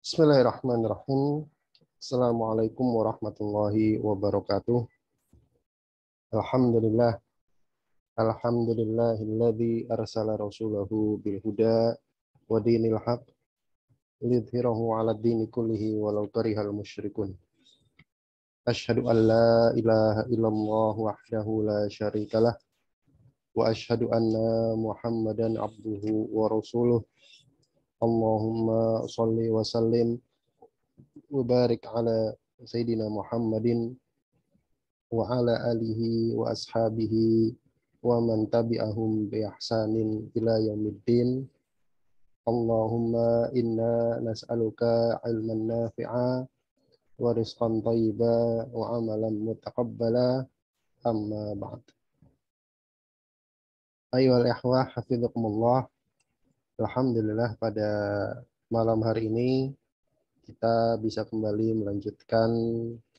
Bismillahirrahmanirrahim. Assalamualaikum warahmatullahi wabarakatuh. Alhamdulillah. Alhamdulillahilladzi arsala rasulahu bil huda wa dinil haq liyudhhirahu 'ala dini kullihi walau karihal musyrikun. Asyhadu an la ilaha illallah wahdahu la syarikalah wa asyhadu anna Muhammadan abduhu wa rasuluh. Allahumma shalli wa sallim wa barik ala sayyidina Muhammadin wa ala alihi wa ashabihi wa man tabi'ahum bi ihsanin ila yaumiddin. Allahumma inna nas'aluka ilman nafi'a wa rizqan thayyiba wa amalan mutaqabbala, amma ba'd. Ayyuhal ikhwah hafizakumullah. Alhamdulillah, pada malam hari ini kita bisa kembali melanjutkan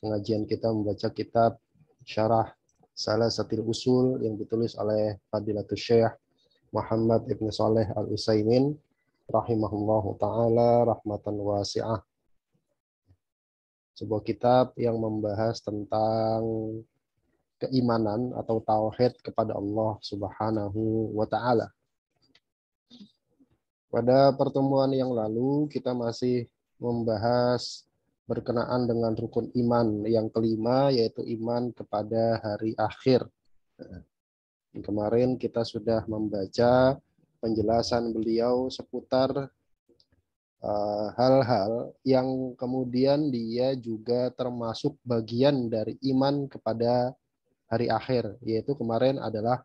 pengajian kita membaca kitab Syarah Salasatil Usul yang ditulis oleh Fadilatul Syekh Muhammad Ibn Shalih Al-Utsaimin rahimahullahu ta'ala rahmatan wasi'ah. Sebuah kitab yang membahas tentang keimanan atau tauhid kepada Allah Subhanahu wa ta'ala. Pada pertemuan yang lalu kita masih membahas berkenaan dengan rukun iman yang kelima, yaitu iman kepada hari akhir. Kemarin kita sudah membaca penjelasan beliau seputar hal-hal yang kemudian dia juga termasuk bagian dari iman kepada hari akhir, yaitu kemarin adalah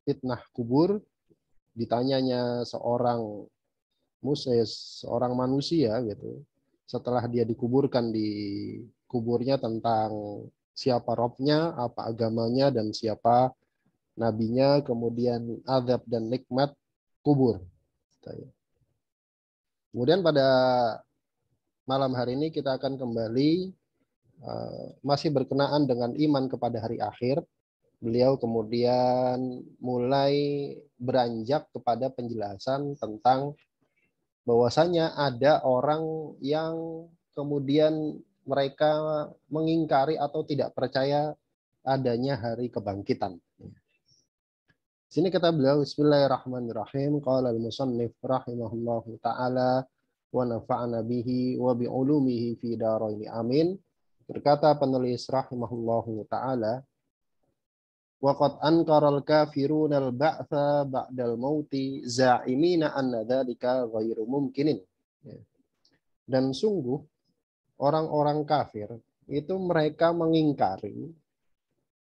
fitnah kubur. Ditanyanya seorang manusia gitu, setelah dia dikuburkan di kuburnya, tentang siapa Robnya, apa agamanya, dan siapa nabinya, kemudian azab dan nikmat kubur. Kemudian pada malam hari ini kita akan kembali masih berkenaan dengan iman kepada hari akhir. Beliau kemudian mulai beranjak kepada penjelasan tentang bahwasanya ada orang yang kemudian mereka mengingkari atau tidak percaya adanya hari kebangkitan. Sini kata beliau, Bismillahirrahmanirrahim. Qala al-musannif rahimahullahu ta'ala wa nafa'ana bihi wa bi'ulumihi fi daraini amin. Berkata penulis rahimahullahu ta'ala, waqad ankaral kafiruna al-ba'tha ba'dal mauti za'imina anna dzalika ghairu mumkinin. Dan sungguh orang-orang kafir itu mereka mengingkari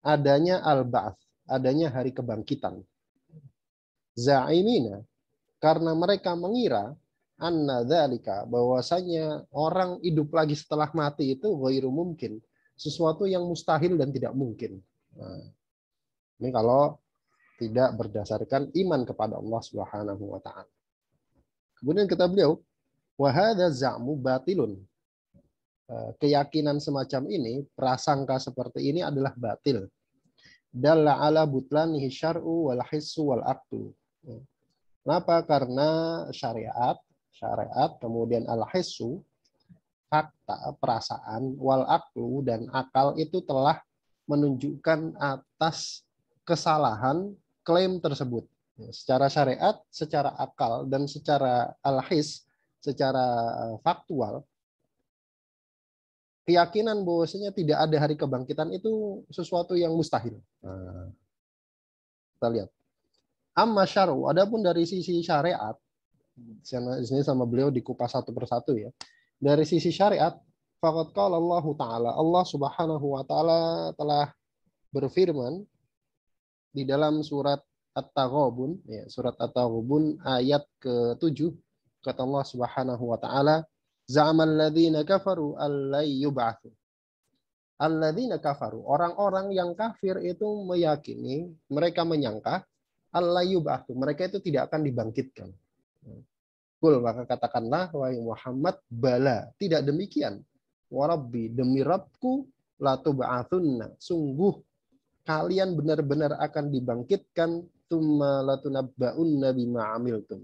adanya al-ba'ts, adanya hari kebangkitan. Za'imina, karena mereka mengira anna dzalika, bahwasanya orang hidup lagi setelah mati itu ghairu mumkin, sesuatu yang mustahil dan tidak mungkin. Nah, ini kalau tidak berdasarkan iman kepada Allah Subhanahu wa ta'ala. Kemudian kata beliau, wa hadza za'mu batilun. Keyakinan semacam ini, prasangka seperti ini adalah batil. Dalla ala butlanihi syar'u wal hissu wal aqlu. Kenapa? Karena syariat, kemudian al hissu, fakta, perasaan, wal aqlu, dan akal itu telah menunjukkan atas kesalahan klaim tersebut. Secara syariat, secara akal, dan secara al-his, secara faktual, keyakinan bahwasanya tidak ada hari kebangkitan itu sesuatu yang mustahil. Nah, kita lihat. Amma syar'u, adapun dari sisi syariat, sini sama beliau dikupas satu persatu ya. Dari sisi syariat, faqad qala Allah Ta'ala, Allah Subhanahu wa Ta'ala telah berfirman di dalam surat At-Taghabun, ya, surat At-Taghabun ayat ke-7, kata Allah Subhanahu wa ta'ala, za'amal ladzina kafaru allai yub'atsu. Alladzina kafaru, orang-orang yang kafir itu meyakini, mereka menyangka allai yub'atsu, mereka itu tidak akan dibangkitkan. Qul, maka katakanlah wahai Muhammad, bala, tidak demikian. Wa rabbi, demi Rabbku, la tub'atsunna, sungguh kalian benar-benar akan dibangkitkan, tsumma latunabba'unna bima amiltum,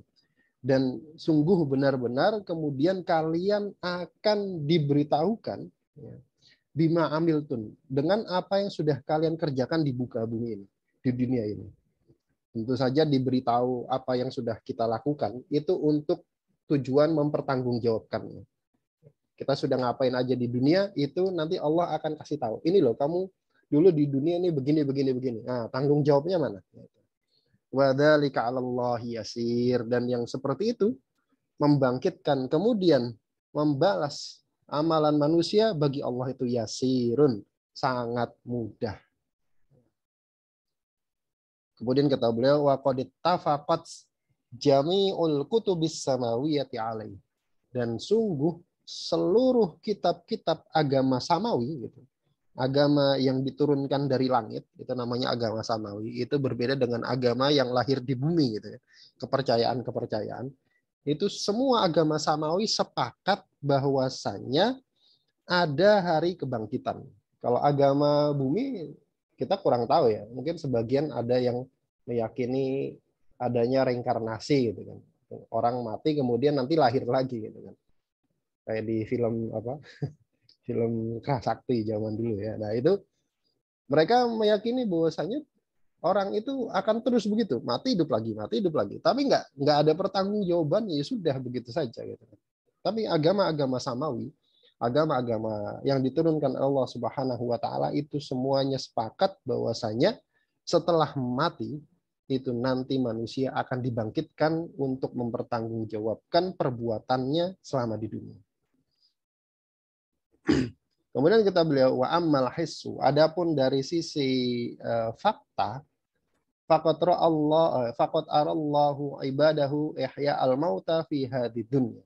Dan sungguh benar-benar kemudian kalian akan diberitahukan ya, bima amiltun, dengan apa yang sudah kalian kerjakan di muka bumi ini, di dunia ini. Tentu saja diberitahu apa yang sudah kita lakukan itu untuk tujuan mempertanggungjawabkannya. Kita sudah ngapain aja di dunia itu nanti Allah akan kasih tahu. Ini loh kamu dulu di dunia ini begini begini begini. Nah, tanggung jawabnya mana? Wa dzalika 'alallahi yasir, dan yang seperti itu membangkitkan kemudian membalas amalan manusia bagi Allah itu yasirun, sangat mudah. Kemudian kata beliau wa qad ittafaqat jami'ul kutubis samawiyati alaihi, dan sungguh seluruh kitab-kitab agama samawi gitu. Agama yang diturunkan dari langit itu namanya agama samawi. Itu berbeda dengan agama yang lahir di bumi gitu ya. Kepercayaan-kepercayaan. Itu semua agama samawi sepakat bahwasannya ada hari kebangkitan. Kalau agama bumi kita kurang tahu ya. Mungkin sebagian ada yang meyakini adanya reinkarnasi gitu kan. Orang mati kemudian nanti lahir lagi gitu kan. Kayak di film apa? Film Sakti zaman dulu ya. Nah, itu mereka meyakini bahwasanya orang itu akan terus begitu, mati hidup lagi, mati hidup lagi. Tapi nggak ada pertanggungjawaban, ya sudah begitu saja gitu. Tapi agama-agama samawi, agama-agama yang diturunkan Allah Subhanahu wa taala itu semuanya sepakat bahwasanya setelah mati itu nanti manusia akan dibangkitkan untuk mempertanggungjawabkan perbuatannya selama di dunia. Kemudian kita beliau wa ammal hissu, adapun dari sisi fakta, faqad arallahu ibadahu ihya al-mauta fi hadid dunya.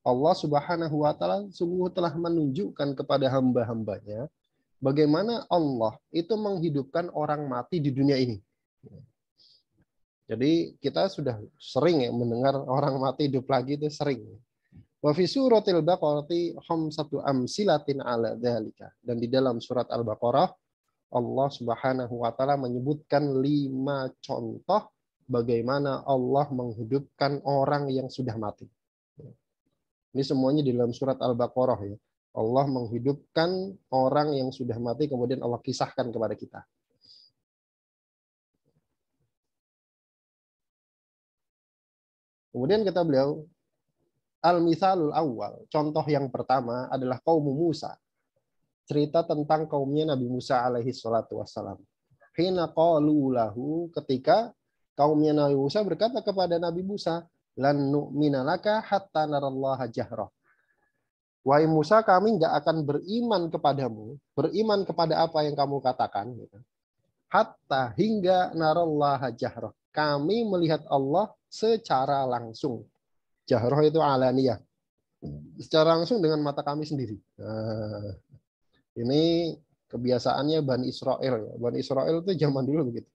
Allah Subhanahu wa taala sungguh telah menunjukkan kepada hamba-hambanya bagaimana Allah itu menghidupkan orang mati di dunia ini. Jadi kita sudah sering ya mendengar orang mati hidup lagi, itu sering. Wa fi suratil Baqarah khamsatu amsilatin ala dzalika. Dan di dalam surat Al-Baqarah Allah Subhanahu wa taala menyebutkan 5 contoh bagaimana Allah menghidupkan orang yang sudah mati. Ini semuanya di dalam surat Al-Baqarah ya. Allah menghidupkan orang yang sudah mati kemudian Allah kisahkan kepada kita. Kemudian kata beliau al-mithalul awal, contoh yang pertama adalah kaum Musa. Cerita tentang kaumnya Nabi Musa alaihi salatu wassalam. Hina qalu lahu, ketika kaumnya Nabi Musa berkata kepada Nabi Musa, lan nu'mina laka hatta narallaha jahrah. Wahai Musa, kami nggak akan beriman kepadamu, beriman kepada apa yang kamu katakan, hatta hingga narallaha jahrah. Kami melihat Allah secara langsung. Jahrah itu alaniyah. Secara langsung dengan mata kami sendiri. Nah, ini kebiasaannya Bani Israel. Bani Israel itu zaman dulu begitu.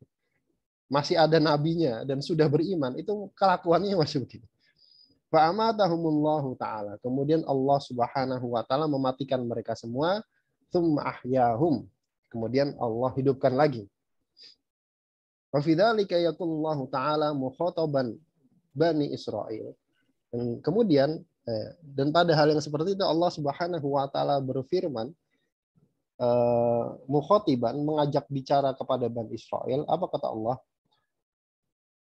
Masih ada nabinya dan sudah beriman, itu kelakuannya masih begitu. Fa'amatahumullahu ta'ala. Kemudian Allah Subhanahu wa ta'ala mematikan mereka semua. Tsumma ahyahum. Kemudian Allah hidupkan lagi. Wa fi dzalika yaqulullahu ta'ala mukhataban Bani Israel. Dan kemudian dan pada hal yang seperti itu Allah Subhanahu wa taala berfirman mukhotiban, mengajak bicara kepada Bani Israel. Apa kata Allah?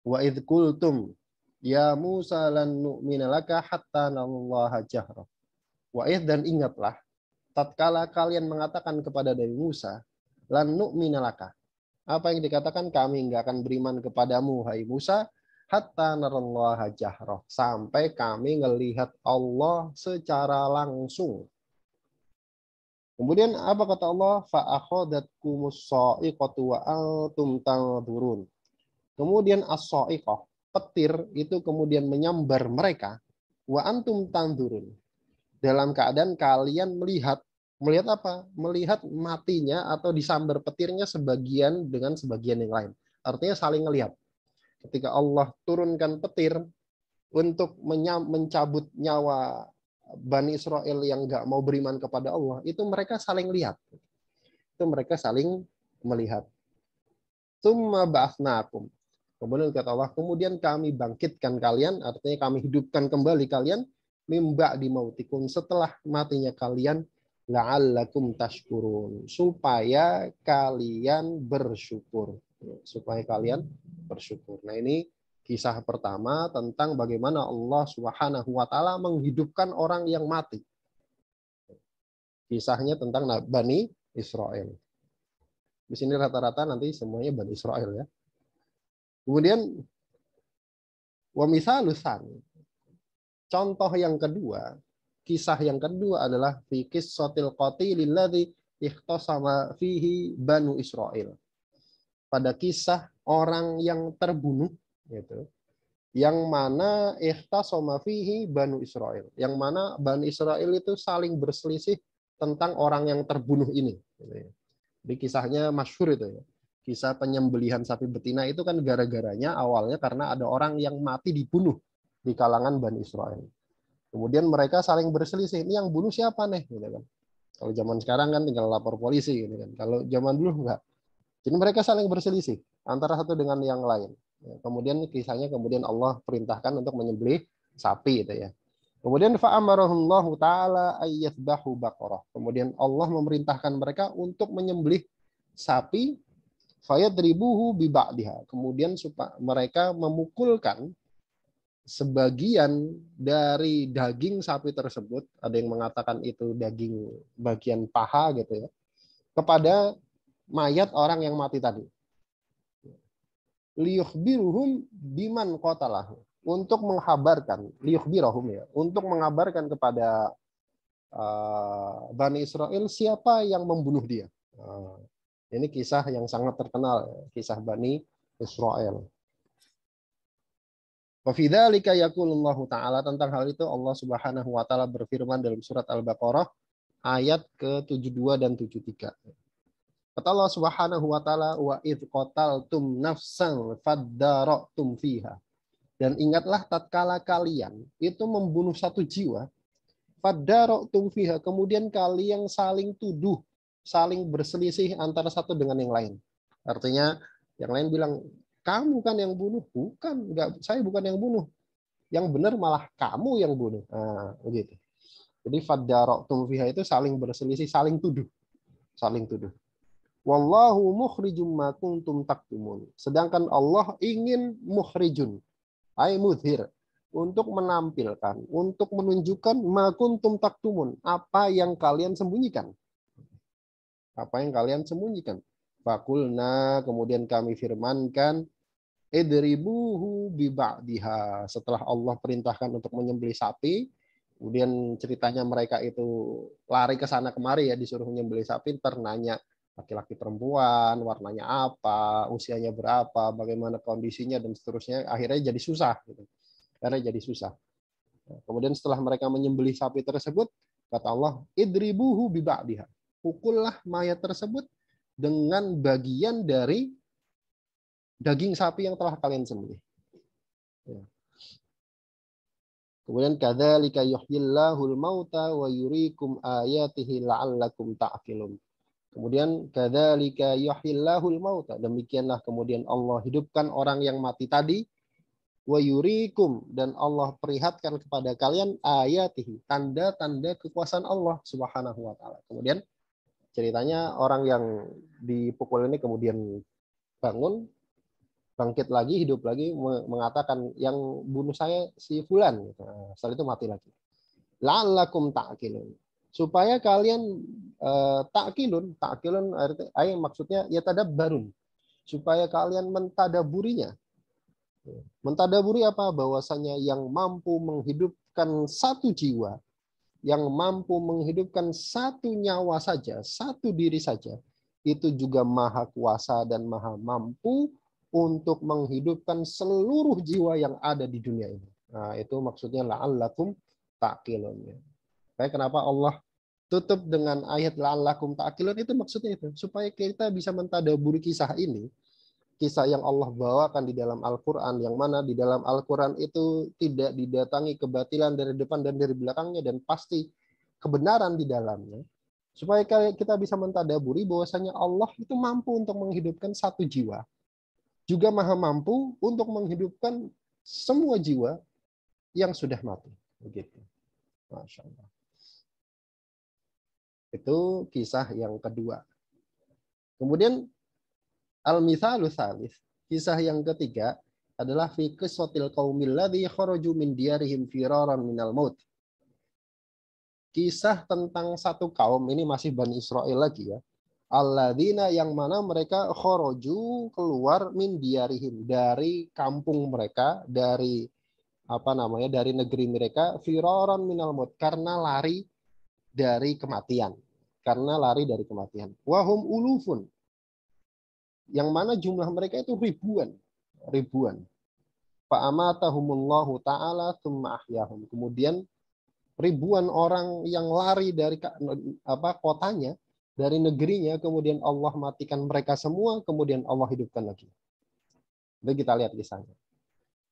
Wa idz qultum ya Musa lan nu'mina laka hatta narallaha jahra. Wa idz, dan ingatlah tatkala kalian mengatakan kepada Nabi Musa lan nu'mina laka. Apa yang dikatakan, kami enggak akan beriman kepadamu hai Musa hatta narallaha jahrah, sampai kami melihat Allah secara langsung. Kemudian apa kata Allah? Fa akhadatkumus sa'iqatu wa antum tanzurun. Kemudian as-sa'iqah, petir itu kemudian menyambar mereka, wa antum tanzurun, dalam keadaan kalian melihat. Melihat apa? Melihat matinya atau disambar petirnya sebagian dengan sebagian yang lain. Artinya saling melihat. Ketika Allah turunkan petir untuk mencabut nyawa Bani Israel yang nggak mau beriman kepada Allah, itu mereka saling lihat. Itu mereka saling melihat. Tsumma ba'atsnakum. Kemudian kata Allah, kemudian kami bangkitkan kalian, artinya kami hidupkan kembali kalian, mimba di mautikum, setelah matinya kalian, la'allakum tashkurun, supaya kalian bersyukur. Supaya kalian bersyukur. Nah, ini kisah pertama tentang bagaimana Allah Subhanahu wa taala menghidupkan orang yang mati. Kisahnya tentang Bani Israel. Di sini rata-rata nanti semuanya Bani Israel ya. Kemudian wa misalusan. Contoh yang kedua, kisah yang kedua adalah fi qissatil qatilil ladzi ikhtasama fihi Banu Israel. Pada kisah orang yang terbunuh gitu. Yang mana ikhtasama fihi Banu Israel. Yang mana Bani Israel itu saling berselisih tentang orang yang terbunuh ini. Jadi kisahnya masyhur itu ya. Kisah penyembelihan sapi betina itu kan gara-garanya awalnya karena ada orang yang mati dibunuh di kalangan Bani Israel. Kemudian mereka saling berselisih, ini yang bunuh siapa nih? Gitu kan. Kalau zaman sekarang kan tinggal lapor polisi. Gitu kan. Kalau zaman dulu enggak. Jadi mereka saling berselisih antara satu dengan yang lain. Kemudian kisahnya kemudian Allah perintahkan untuk menyembelih sapi itu ya. Kemudian fa'amarahullahu ta'ala ayyadbahu baqarah. Kemudian Allah memerintahkan mereka untuk menyembelih sapi fayadribuhu bi ba'diha. Kemudian mereka memukulkan sebagian dari daging sapi tersebut, ada yang mengatakan itu daging bagian paha gitu ya, kepada mayat orang yang mati tadi. Liyukhbiruhum biman qatalahu. Untuk menghabarkan, liyukhbiruhum ya, untuk mengabarkan kepada Bani Israel siapa yang membunuh dia. Ini kisah yang sangat terkenal, kisah Bani Israel. Wa fi dzalika yaqulullahu ta'ala, tentang hal itu Allah Subhanahu wa taala berfirman dalam surat Al-Baqarah ayat ke-72 dan 73. Kata Allah Subhanahu wa taala, wa idz qataltum nafsan faddaratum fiha. Dan ingatlah tatkala kalian itu membunuh satu jiwa, faddaratum fiha, kemudian kalian saling tuduh, saling berselisih antara satu dengan yang lain. Artinya yang lain bilang, kamu kan yang bunuh. Bukan, enggak, saya bukan yang bunuh. Yang benar malah kamu yang bunuh. Nah, begitu. Jadi faddaratum fiha itu saling berselisih, saling tuduh. Saling tuduh. Wallahu mukhrijum ma kuntum taktumun. Sedangkan Allah ingin mukhrijun, ay mudhir, untuk menampilkan, untuk menunjukkan ma kuntum taktumun, apa yang kalian sembunyikan. Apa yang kalian sembunyikan. Fakulna, kemudian kami firmankan, idribuhu bi ba'diha. Setelah Allah perintahkan untuk menyembelih sapi, kemudian ceritanya mereka itu lari ke sana kemari ya, disuruh menyembelih sapi, ternanya laki-laki perempuan, warnanya apa, usianya berapa, bagaimana kondisinya, dan seterusnya. Akhirnya jadi susah. Gitu. Akhirnya jadi susah. Kemudian setelah mereka menyembelih sapi tersebut, kata Allah, idribuhu bi ba'diha. Pukullah mayat tersebut dengan bagian dari daging sapi yang telah kalian sembelih. Kemudian kadzalika yuhyillahul mauta wa yuriikum ayatihi la'allakum ta'qilun. Kemudian kadzalika yuhyillahul mauta, demikianlah kemudian Allah hidupkan orang yang mati tadi, wa yuriikum, dan Allah perlihatkan kepada kalian ayatihi, tanda-tanda kekuasaan Allah Subhanahu wa taala. Kemudian ceritanya orang yang dipukul ini kemudian bangun, bangkit lagi, hidup lagi, mengatakan yang bunuh saya si fulan. Nah, setelah itu mati lagi. La'allakum ta'qilun, supaya kalian ta'qilun artinya maksudnya ya tadabbarun, supaya kalian mentadaburinya. Mentadaburi apa? Bahwasanya yang mampu menghidupkan satu jiwa, yang mampu menghidupkan satu nyawa saja, satu diri saja, itu juga maha kuasa dan maha mampu untuk menghidupkan seluruh jiwa yang ada di dunia ini. Nah, itu maksudnya la'allakum ta'qilun. Kayak kenapa Allah tutup dengan ayat la'allakum ta'qilun, itu maksudnya itu, supaya kita bisa mentadaburi kisah ini, kisah yang Allah bawakan di dalam Al-Quran, yang mana di dalam Al-Quran itu tidak didatangi kebatilan dari depan dan dari belakangnya, dan pasti kebenaran di dalamnya, supaya kita bisa mentadaburi bahwasanya Allah itu mampu untuk menghidupkan satu jiwa, juga maha mampu untuk menghidupkan semua jiwa yang sudah mati. Begitu. Masya Allah. Itu kisah yang kedua. Kemudian al-mithalu tsalits, kisah yang ketiga adalah fi qissatil qaumil ladzi kharaju min diyarihim firaran minal maut. Kisah tentang satu kaum, ini masih Bani Israel lagi ya. Alladzina, yang mana mereka kharaju, keluar, min diyarihim, dari kampung mereka, dari dari negeri mereka, firaran minal maut, karena lari dari kematian. Karena lari dari kematian. Wahum ulufun, yang mana jumlah mereka itu ribuan. Fa'amatahumullahu ta'ala tsumma ahyahum. Kemudian ribuan orang yang lari dari kotanya, dari negerinya, kemudian Allah matikan mereka semua, kemudian Allah hidupkan lagi. Jadi kita lihat kisahnya.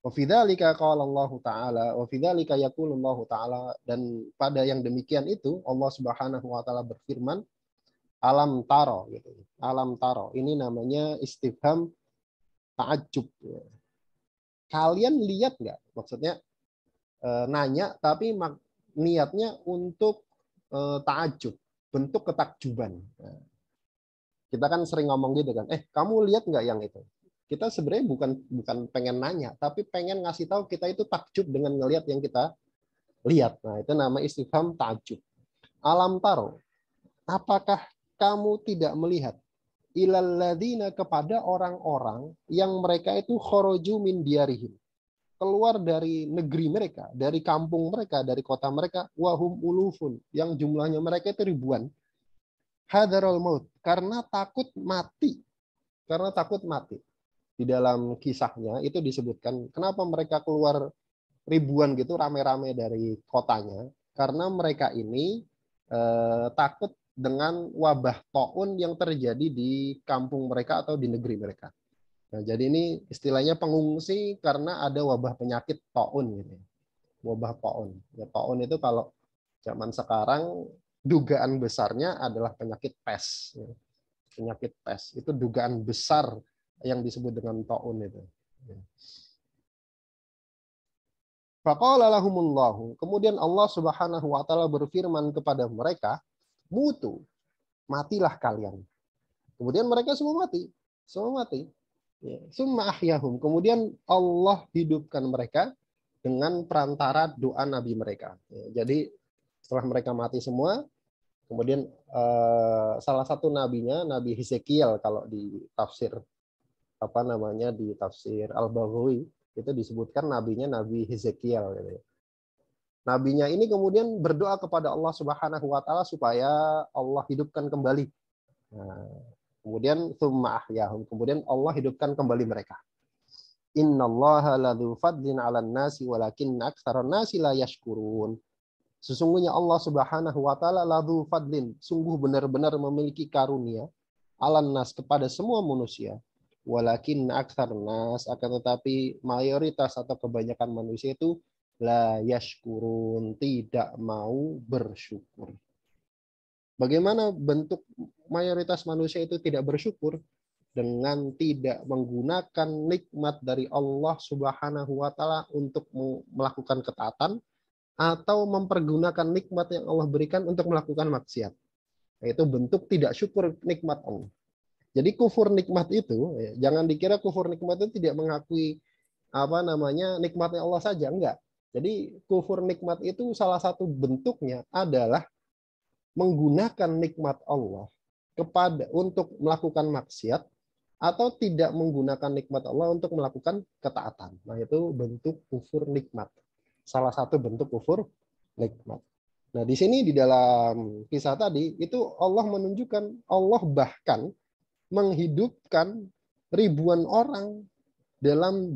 Wa fidzalika qala Allah Ta'ala, wa fidzalika yaqulu Allah Ta'ala, dan pada yang demikian itu Allah Subhanahu wa taala berfirman, alam taro gitu. Alam taro. Ini namanya istifham ta'ajjub. Kalian lihat nggak? Maksudnya nanya tapi niatnya untuk ta'ajjub, bentuk ketakjuban. Kita kan sering ngomong gitu kan, kamu lihat nggak yang itu? Kita sebenarnya bukan pengen nanya, tapi pengen ngasih tahu kita itu takjub dengan ngelihat yang kita lihat. Nah, itu nama istifham ta'ajjub. Alam taro, apakah kamu tidak melihat ilal ladzina, kepada orang-orang yang mereka itu kharaju min diyarihim, keluar dari negeri mereka, dari kampung mereka, dari kota mereka, wahum ulufun, yang jumlahnya mereka itu ribuan, hadarul maut, karena takut mati. Karena takut mati. Di dalam kisahnya itu disebutkan kenapa mereka keluar ribuan gitu, rame-rame dari kotanya, karena mereka ini takut dengan wabah taun yang terjadi di kampung mereka atau di negeri mereka. Nah, jadi ini istilahnya pengungsi karena ada wabah penyakit taun gitu. Wabah taun. Ya, taun itu kalau zaman sekarang dugaan besarnya adalah penyakit pes. Penyakit pes itu dugaan besar yang disebut dengan taun itu. Faqala lahumullahu, kemudian Allah Subhanahu wa taala berfirman kepada mereka, mutu, matilah kalian. Kemudian mereka semua mati. Semua mati. Summa ahyahum, kemudian Allah hidupkan mereka dengan perantara doa nabi mereka. Jadi setelah mereka mati semua, kemudian salah satu nabinya, Nabi Hezekiel, kalau di tafsir di tafsir Al-Baghawi itu disebutkan nabinya Nabi Hezekiel. Nabinya ini kemudian berdoa kepada Allah Subhanahu wa taala supaya Allah hidupkan kembali. Nah, kemudian tsumma ahyahum, kemudian Allah hidupkan kembali mereka. Innallaha ladzu fadlin 'alan nasi walakinna aktsaran nasi la yashkurun. Sesungguhnya Allah Subhanahu wa taala ladzu fadlin, sungguh benar-benar memiliki karunia 'alan nas, kepada semua manusia. Walakin aktsarun nas, akan tetapi mayoritas atau kebanyakan manusia itu la yashkurun, tidak mau bersyukur. Bagaimana bentuk mayoritas manusia itu tidak bersyukur? Dengan tidak menggunakan nikmat dari Allah Subhanahu wa taala untuk melakukan ketaatan, atau mempergunakan nikmat yang Allah berikan untuk melakukan maksiat. Yaitu bentuk tidak syukur nikmat Allah. Jadi kufur nikmat itu, jangan dikira kufur nikmat itu tidak mengakui nikmatnya Allah saja, enggak. Jadi kufur nikmat itu salah satu bentuknya adalah menggunakan nikmat Allah untuk melakukan maksiat, atau tidak menggunakan nikmat Allah untuk melakukan ketaatan. Nah, itu bentuk kufur nikmat. Salah satu bentuk kufur nikmat. Nah, di sini di dalam kisah tadi itu Allah menunjukkan, Allah bahkan menghidupkan ribuan orang dalam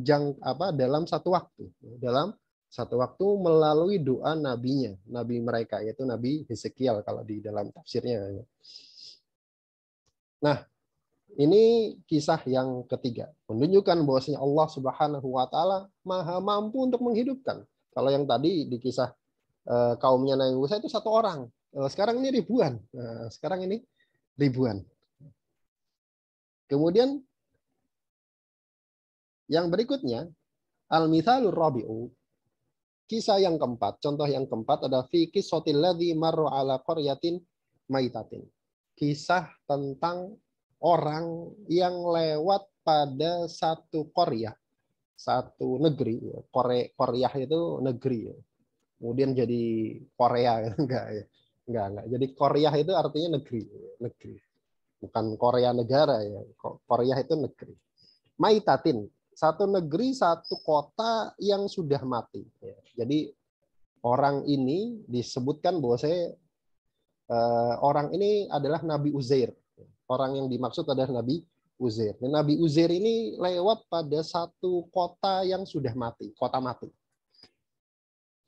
satu waktu. Dalam satu waktu melalui doa nabinya, nabi mereka, yaitu Nabi Hezekiel kalau di dalam tafsirnya. Nah, ini kisah yang ketiga, menunjukkan bahwasanya Allah Subhanahu wa taala Maha mampu untuk menghidupkan. Kalau yang tadi di kisah kaumnya Nabi Musa itu satu orang. Sekarang ini ribuan. Sekarang ini ribuan. Kemudian Yang berikutnya, al-mithalur rabi'u, kisah yang keempat, contoh yang keempat adalah fi qissatil ladzi marra ala qaryatin maitatin. Kisah tentang orang yang lewat pada satu qaryah, satu negeri. Qaryah itu negeri. Kemudian jadi Korea enggak ya. Enggak. Jadi Korea itu artinya negeri, negeri. Bukan Korea negara ya. Korea itu negeri. Maitatin, satu negeri, satu kota yang sudah mati. Jadi orang ini disebutkan bahwa orang ini adalah Nabi Uzair. Orang yang dimaksud adalah Nabi Uzair. Dan Nabi Uzair ini lewat pada satu kota yang sudah mati, kota mati.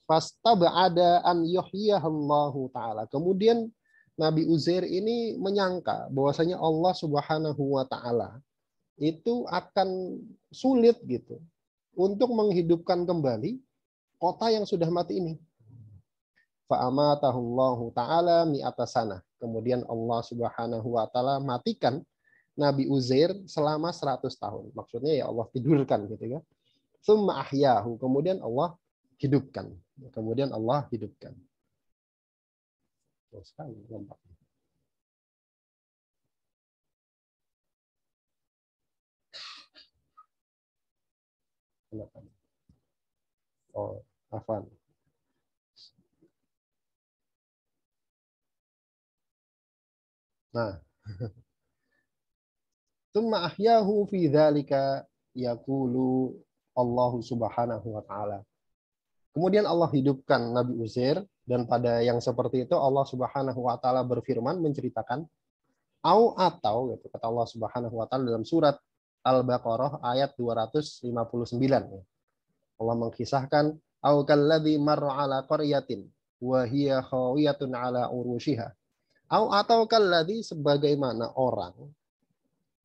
Fastaba'ada an yuhyiyahallahu ta'ala. Kemudian Nabi Uzair ini menyangka bahwasanya Allah Subhanahu wa taala itu akan sulit gitu untuk menghidupkan kembali kota yang sudah mati ini. Fa'amatahullahu ta'ala mi'ata sanah. Kemudian Allah Subhanahu wa taala matikan Nabi Uzair selama 100 tahun. Maksudnya ya Allah tidurkan gitu ya. Tsumma ahyahu, kemudian Allah hidupkan. Kemudian Allah hidupkan. Sekali lompat. Oh, afwan. Nah, tsumma ahyahu fi dzalika yaqulu Allah Subhanahu wa taala. Kemudian Allah hidupkan Nabi Uzair, dan pada yang seperti itu Allah Subhanahu wa taala berfirman menceritakan atau gitu, kata Allah Subhanahu wa taala dalam surat Al-Baqarah ayat 259. Allah mengkisahkan au kalladzi marra ala qaryatin wa hiya khawiyatun ala urushiha. Atau kalladzi, sebagaimana orang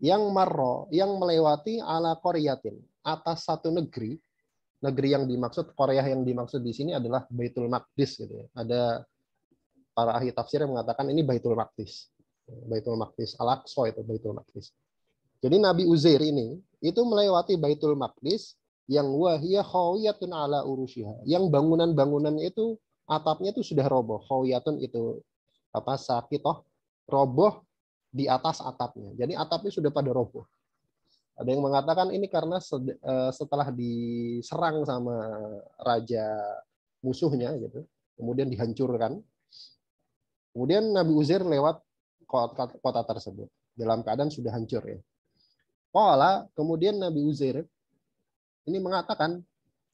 yang marra, yang melewati ala qaryatin, atas satu negeri. Negeri yang dimaksud, Korea yang dimaksud di sini adalah Baitul Maqdis gitu ya. Ada para ahli tafsir yang mengatakan ini Baitul Maqdis. Baitul Maqdis, Al-Aqsa itu Baitul Maqdis. Jadi Nabi Uzair ini itu melewati Baitul Maqdis yang wahiyah khawiyatun ala urushiha. Yang bangunan-bangunan itu atapnya itu sudah roboh. Khawiyatun itu apa, sakitoh, roboh di atas atapnya. Jadi atapnya sudah pada roboh. Ada yang mengatakan ini karena setelah diserang sama raja musuhnya gitu, kemudian dihancurkan. Kemudian Nabi Uzair lewat kota tersebut dalam keadaan sudah hancur ya. Kemudian Nabi Uzair ini mengatakan,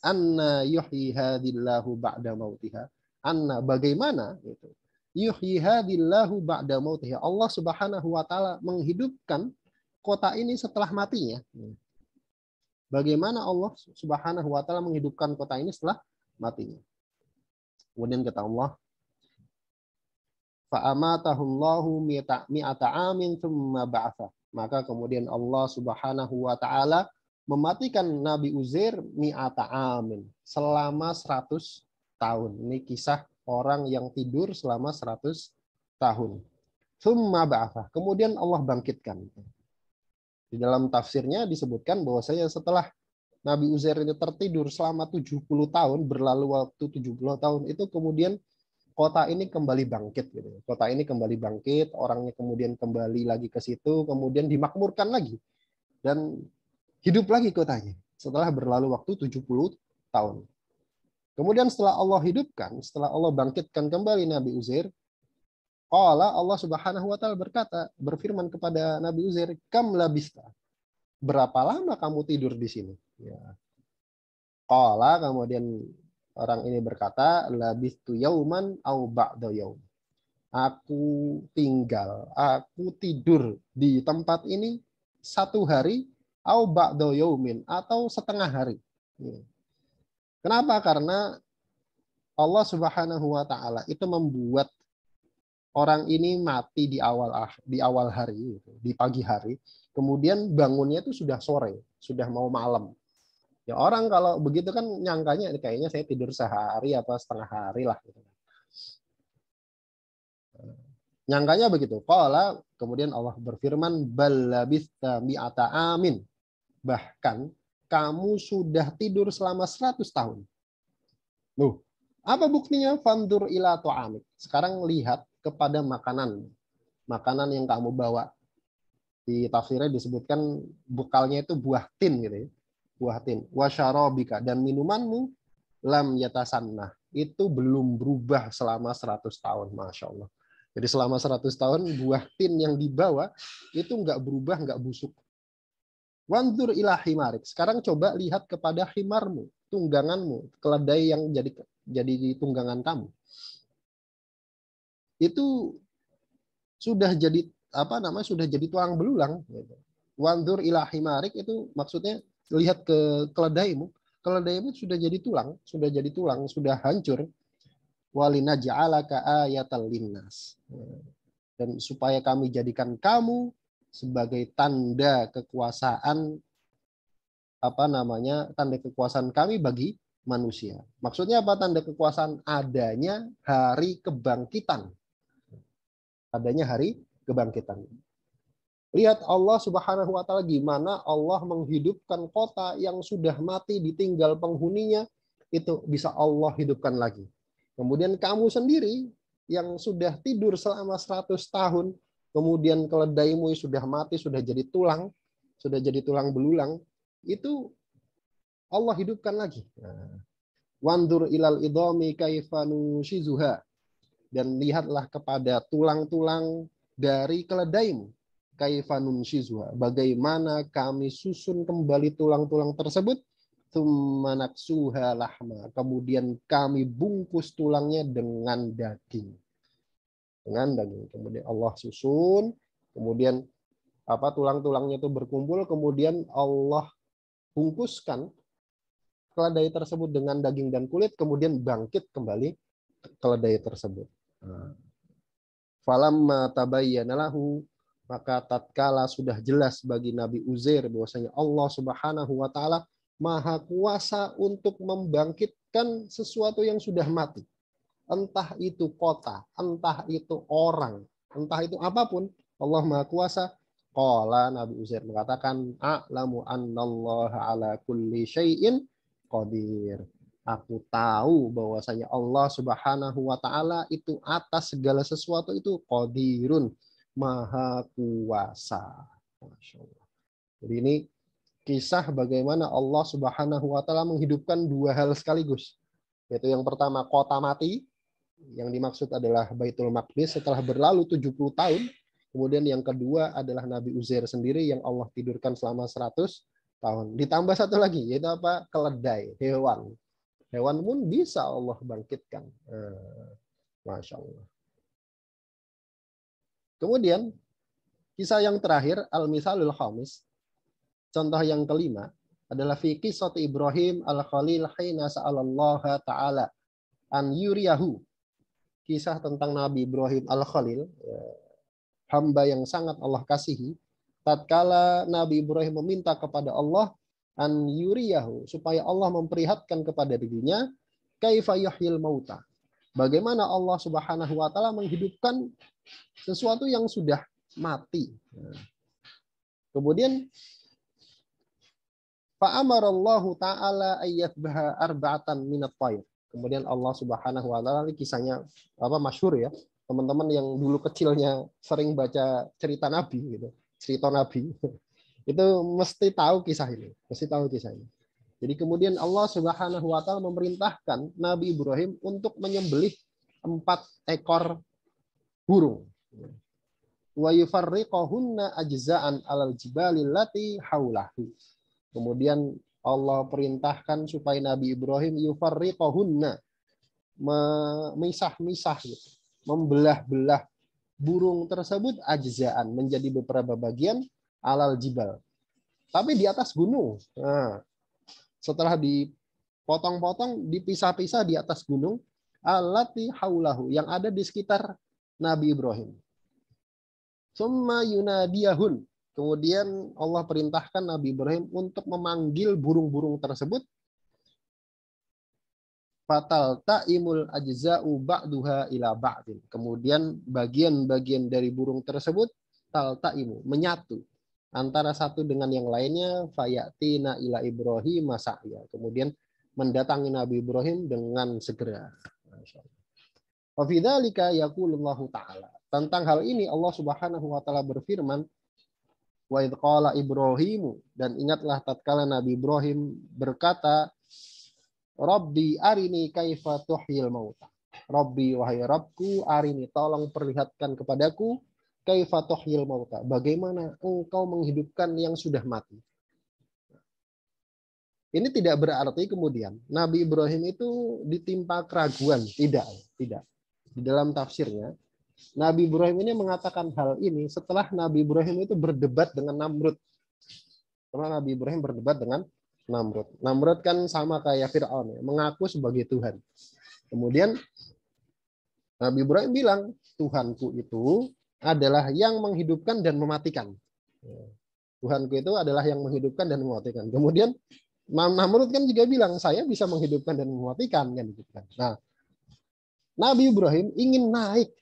anna yuhyi hadillahu ba'da mautiha. Anna, bagaimana gitu. Yuhyi hadillahu ba'da mautiha. Allah Subhanahu wa taala menghidupkan kota ini setelah matinya. Bagaimana Allah Subhanahu wa taala menghidupkan kota ini setelah matinya. Kemudian kata Allah, fa'amatahullahu mi'ata amin tsumma ba'atha. Maka kemudian Allah Subhanahu wa taala mematikan Nabi Uzair mi'ata amin, selama 100 tahun. Ini kisah orang yang tidur selama 100 tahun. Tsumma ba'atha. Kemudian Allah bangkitkan. Di dalam tafsirnya disebutkan bahwasanya setelah Nabi Uzair ini tertidur selama 70 tahun, berlalu waktu 70 tahun, itu kemudian kota ini kembali bangkit gitu. Kota ini kembali bangkit, orangnya kemudian kembali lagi ke situ, kemudian dimakmurkan lagi dan hidup lagi kotanya setelah berlalu waktu 70 tahun. Kemudian setelah Allah hidupkan, setelah Allah bangkitkan kembali Nabi Uzair, Allah Subhanahu wa taala berfirman kepada Nabi Uzair, "Kam labista?" Berapa lama kamu tidur di sini? Ya. Kemudian orang ini berkata, labistu yauman au ba'da yaum. Aku tidur di tempat ini 1 hari, au ba'da yaumin, atau setengah hari. Ya. Kenapa? Karena Allah Subhanahu wa taala itu membuat orang ini mati di awal hari, di pagi hari, kemudian bangunnya itu sudah sore, sudah mau malam. Ya orang kalau begitu kan nyangkanya kayaknya saya tidur sehari apa setengah hari lah. Nyangkanya begitu. Kemudian Allah berfirman, bal labista mi'ata amin. Bahkan kamu sudah tidur selama 100 tahun. Loh, apa buktinya? Fandur ila ta'amik. Sekarang lihat kepada makanan. Makanan yang kamu bawa. Di tafsirnya disebutkan bekalnya itu buah tin gitu ya. Buah tin. Wasyarabika, dan minumanmu lam yatasannah. Itu belum berubah selama 100 tahun. Masya Allah. Jadi selama 100 tahun buah tin yang dibawa itu nggak berubah, nggak busuk. Wandur ila himarik. Sekarang coba lihat kepada himarmu, tungganganmu, keledai yang jadi tunggangan kamu. Itu sudah jadi sudah jadi tulang belulang. Wandur ila himarik itu maksudnya lihat ke keledaimu. Keledaimu sudah jadi tulang, sudah hancur. Walinaj'alaka ayatal linnas. Dan supaya kami jadikan kamu sebagai tanda kekuasaan tanda kekuasaan kami bagi manusia. Maksudnya apa tanda kekuasaan? Adanya hari kebangkitan. Adanya hari kebangkitan. Lihat Allah Subhanahu wa taala gimana Allah menghidupkan kota yang sudah mati ditinggal penghuninya, itu bisa Allah hidupkan lagi. Kemudian kamu sendiri yang sudah tidur selama 100 tahun, kemudian keledaimu sudah mati, sudah jadi tulang belulang, itu Allah hidupkan lagi. Wandur ilal idhami kaifanu shizuha, dan lihatlah kepada tulang-tulang dari keledaimu. Kaifanun shizuha, bagaimana kami susun kembali tulang-tulang tersebut. Tsummanaksuha lahma, kemudian kami bungkus tulangnya dengan daging. Kemudian Allah susun, kemudian tulang-tulangnya itu berkumpul, kemudian Allah bungkuskan keledai tersebut dengan daging dan kulit, kemudian bangkit kembali keledai tersebut. Falamma tabayyana lahu, maka tatkala sudah jelas bagi Nabi Uzair bahwasanya Allah Subhanahu wa taala Maha kuasa untuk membangkitkan sesuatu yang sudah mati. Entah itu kota, entah itu orang, entah itu apapun, Allah Maha kuasa. Qala, Nabi Uzair mengatakan, a'lamu annallaha ala kulli syai'in qadir. Aku tahu bahwasanya Allah Subhanahu wa taala itu atas segala sesuatu itu qadirun, Maha kuasa. Masya Allah. Jadi ini kisah bagaimana Allah Subhanahu wa taala menghidupkan dua hal sekaligus. Yaitu yang pertama kota mati, yang dimaksud adalah Baitul Maqdis setelah berlalu 70 tahun. Kemudian yang kedua adalah Nabi Uzair sendiri yang Allah tidurkan selama 100 tahun. Ditambah satu lagi, yaitu apa? Keledai, hewan. Hewan pun bisa Allah bangkitkan. Masya Allah. Kemudian kisah yang terakhir, al-misalul khamis, contoh yang kelima adalah fi qissat Ibrahim al-Khalil hina sa'alallaha ta'ala an yuriyahu. Kisah tentang Nabi Ibrahim al-Khalil, hamba yang sangat Allah kasihi, tatkala Nabi Ibrahim meminta kepada Allah an yuriyahu, supaya Allah memperlihatkan kepada dirinya kaifa yuhyil mauta. Bagaimana Allah Subhanahu wa taala menghidupkan sesuatu yang sudah mati. Kemudian fa'amarallahu ta'ala ayyatbaha arba'atan minat tayr. Kemudian Allah Subhanahu wa taala, ini kisahnya masyhur ya. Teman-teman yang dulu kecilnya sering baca cerita Nabi gitu, cerita Nabi. Itu mesti tahu kisah ini, Jadi kemudian Allah Subhanahu wa taala memerintahkan Nabi Ibrahim untuk menyembelih 4 ekor burung. Wa yufarriquhunna ajza'an 'alal jibali allati haulahu. Kemudian Allah perintahkan supaya Nabi Ibrahim yufarriquhunna, memisah-misah gitu, membelah-belah burung tersebut ajza'an, menjadi beberapa bagian, alal jibal, tapi di atas gunung. Nah, setelah dipotong-potong, dipisah-pisah di atas gunung, allati haulahu, yang ada di sekitar Nabi Ibrahim. Summa yunadiyahun, kemudian Allah perintahkan Nabi Ibrahim untuk memanggil burung-burung tersebut. Fatal ta'imul ajza'u ba'duha ila ba'din. Kemudian bagian-bagian dari burung tersebut tal ta'imu, menyatu. antara satu dengan yang lainnya, fayatina ila Ibrahim masa'ya. Kemudian mendatangi Nabi Ibrahim dengan segera. Wa fi dzalika yaqulullahu ta'ala. Tentang hal ini Allah Subhanahu wa taala berfirman, wa idz qala Ibrahimu, dan ingatlah tatkala Nabi Ibrahim berkata, Rabbi arini kaifa tuhyil mauta. Rabbi, wahai Rabbku, arini, tolong perlihatkan kepadaku, kaifa tuhyil mauta, bagaimana engkau menghidupkan yang sudah mati. Ini tidak berarti kemudian Nabi Ibrahim itu ditimpa keraguan, tidak. Di dalam tafsirnya, Nabi Ibrahim ini mengatakan hal ini setelah Nabi Ibrahim itu berdebat dengan Namrud. Setelah Nabi Ibrahim berdebat dengan Namrud. Namrud kan sama kayak Fir'aun, ya, mengaku sebagai Tuhan. Kemudian Nabi Ibrahim bilang, Tuhanku itu adalah yang menghidupkan dan mematikan. Tuhanku itu adalah yang menghidupkan dan mematikan. Kemudian Namrud kan juga bilang, saya bisa menghidupkan dan mematikan. Nah, Nabi Ibrahim ingin naik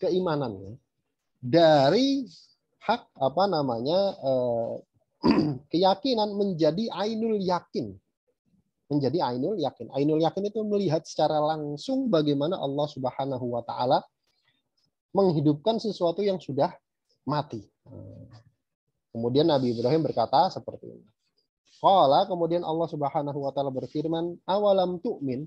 keimanannya dari hak keyakinan menjadi ainul yakin. Menjadi ainul yakin. Ainul yakin itu melihat secara langsung bagaimana Allah Subhanahu wa taala menghidupkan sesuatu yang sudah mati. Kemudian Nabi Ibrahim berkata seperti ini. Qala, kemudian Allah Subhanahu wa taala berfirman, awalam tu'min?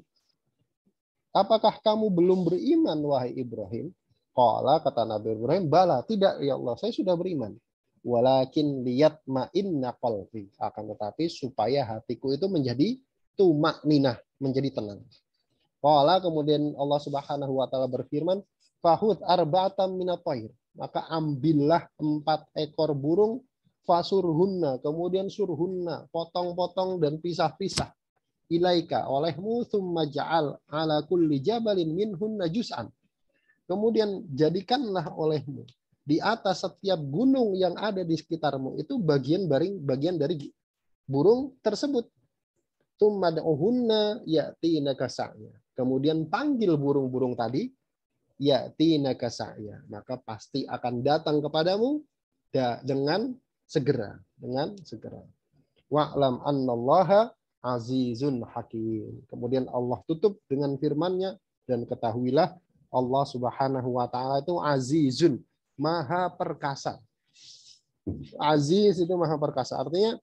Apakah kamu belum beriman wahai Ibrahim? Qala, kata Nabi Ibrahim, bala, tidak ya Allah, saya sudah beriman. Walakin liyatma'inna qalbi, akan tetapi supaya hatiku itu menjadi tumakninah, menjadi tenang. Qala, kemudian Allah Subhanahu wa taala berfirman, fahud arba'atam minat thair, maka ambillah 4 ekor burung, fasurhunna, kemudian surhunna, potong-potong dan pisah-pisah, ilaika, olehmu, thumma ja'al ala kulli jabalin minhunna juz'an, kemudian jadikanlah olehmu di atas setiap gunung yang ada di sekitarmu itu bagian dari burung tersebut. Thumma da'uhunna ya'tina kasa'ya, kemudian panggil burung-burung tadi, ya'tina kasa'ya, maka pasti akan datang kepadamu dengan segera. Wa'lam annallaha azizun hakim. Kemudian Allah tutup dengan firman-Nya, dan ketahuilah Allah Subhanahu wa taala itu azizun, maha perkasa. Aziz itu maha perkasa, artinya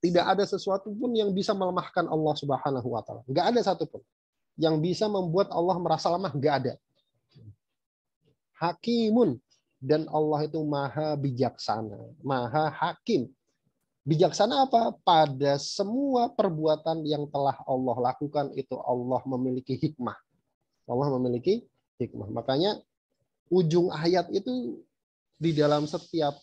tidak ada sesuatu pun yang bisa melemahkan Allah Subhanahu wa taala. Enggak ada satupun yang bisa membuat Allah merasa lemah, enggak ada. Hakimun, dan Allah itu maha bijaksana, maha hakim. Bijaksana apa? Pada semua perbuatan yang telah Allah lakukan itu Allah memiliki hikmah. Allah memiliki hikmah. Makanya ujung ayat itu di dalam setiap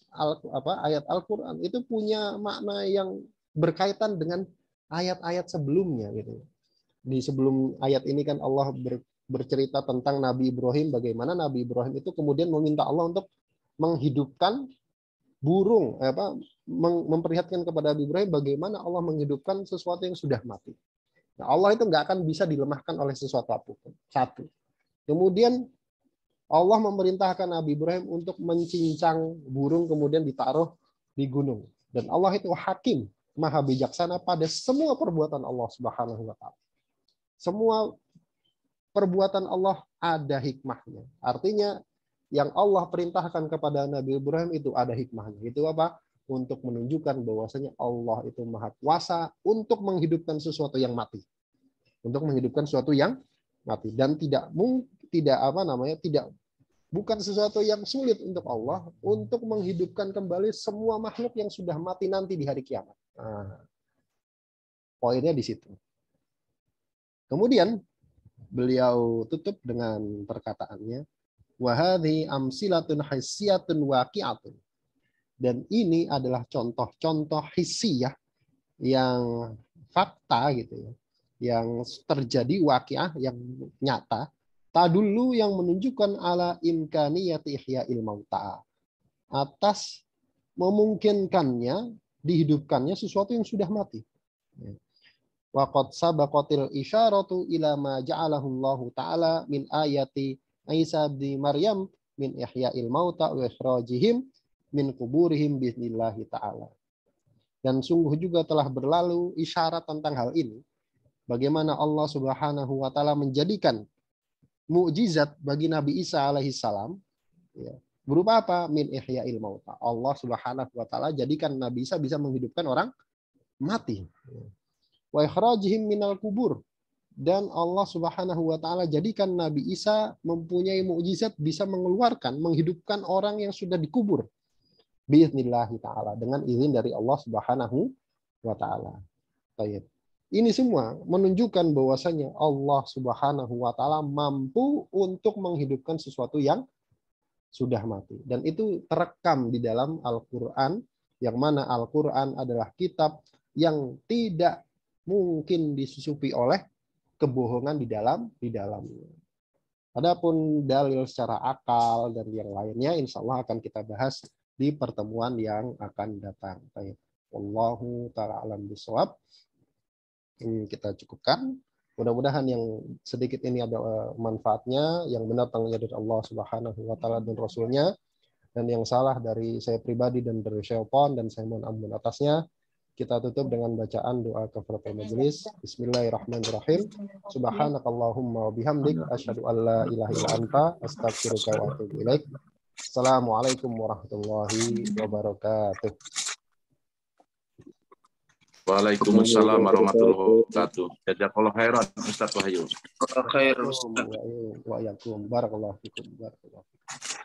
ayat Al-Qur'an itu punya makna yang berkaitan dengan ayat-ayat sebelumnya gitu. Di sebelum ayat ini kan Allah bercerita tentang Nabi Ibrahim, bagaimana Nabi Ibrahim itu kemudian meminta Allah untuk menghidupkan burung, memperlihatkan kepada Nabi Ibrahim bagaimana Allah menghidupkan sesuatu yang sudah mati. Nah, Allah itu nggak akan bisa dilemahkan oleh sesuatu apapun. Satu. Kemudian Allah memerintahkan Nabi Ibrahim untuk mencincang burung kemudian ditaruh di gunung. Dan Allah itu hakim, maha bijaksana pada semua perbuatan Allah Subhanahu wa taala. Semua perbuatan Allah ada hikmahnya. Artinya yang Allah perintahkan kepada Nabi Ibrahim itu ada hikmahnya. Itu apa? Untuk menunjukkan bahwasanya Allah itu maha kuasa untuk menghidupkan sesuatu yang mati. Untuk menghidupkan sesuatu yang mati. Dan bukan sesuatu yang sulit untuk Allah untuk menghidupkan kembali semua makhluk yang sudah mati nanti di hari kiamat. Nah, poinnya di situ. Kemudian beliau tutup dengan perkataannya, wa hadhi amsilatun hassiyatun waqi'atun. Dan ini adalah contoh-contoh hissiyah yang fakta gitu ya, yang terjadi waqi'ah yang nyata, tadullu yang menunjukkan ala imkaniyati ihya'il mauta, atas memungkinkannya dihidupkannya sesuatu yang sudah mati. Wa qad sabaqatil isyaratu ila ma ja'alahu Allah taala min ayati Isa bin Maryam min ihya'il mauta wa ikhrajihim min kuburihim bi'idnillahi ta'ala. Dan sungguh juga telah berlalu isyarat tentang hal ini. Bagaimana Allah Subhanahu wa taala menjadikan mukjizat bagi Nabi Isa alaihissalam, ya, berupa apa? Min ihya'il mauta. Allah Subhanahu wa taala jadikan Nabi Isa bisa menghidupkan orang mati. Wa ikhrajihim minal kubur. Dan Allah Subhanahu wa taala jadikan Nabi Isa mempunyai mukjizat bisa mengeluarkan, menghidupkan orang yang sudah dikubur. Bi'idnillahi ta'ala, dengan izin dari Allah Subhanahu wa taala. Baik. Ini semua menunjukkan bahwasanya Allah Subhanahu wa taala mampu untuk menghidupkan sesuatu yang sudah mati. Dan itu terekam di dalam Al-Qur'an, yang mana Al-Qur'an adalah kitab yang tidak mungkin disusupi oleh kebohongan di dalamnya. Adapun dalil secara akal dan yang lainnya insya Allah akan kita bahas di pertemuan yang akan datang. Baik. Wallahu ta'ala alam bishawab. Kita cukupkan. Mudah-mudahan yang sedikit ini ada manfaatnya, yang benar tanggalnya dari Allah Subhanahu wa taala dan Rasulnya, dan yang salah dari saya pribadi dan dari syaitan, dan saya mohon ampun atasnya. Kita tutup dengan bacaan doa kafaratul majelis. Bismillahirrahmanirrahim. Subhanakallahumma wa bihamdik asyhadu an la ilaha illa anta astaghfiruka wa atubu ilaik. Assalamualaikum warahmatullahi wabarakatuh. Waalaikumsalam warahmatullahi wabarakatuh. Jazakallahu khairan Ustaz Wahyu. Wa yakum. Barakallahu fikum. Barakallahu fikum.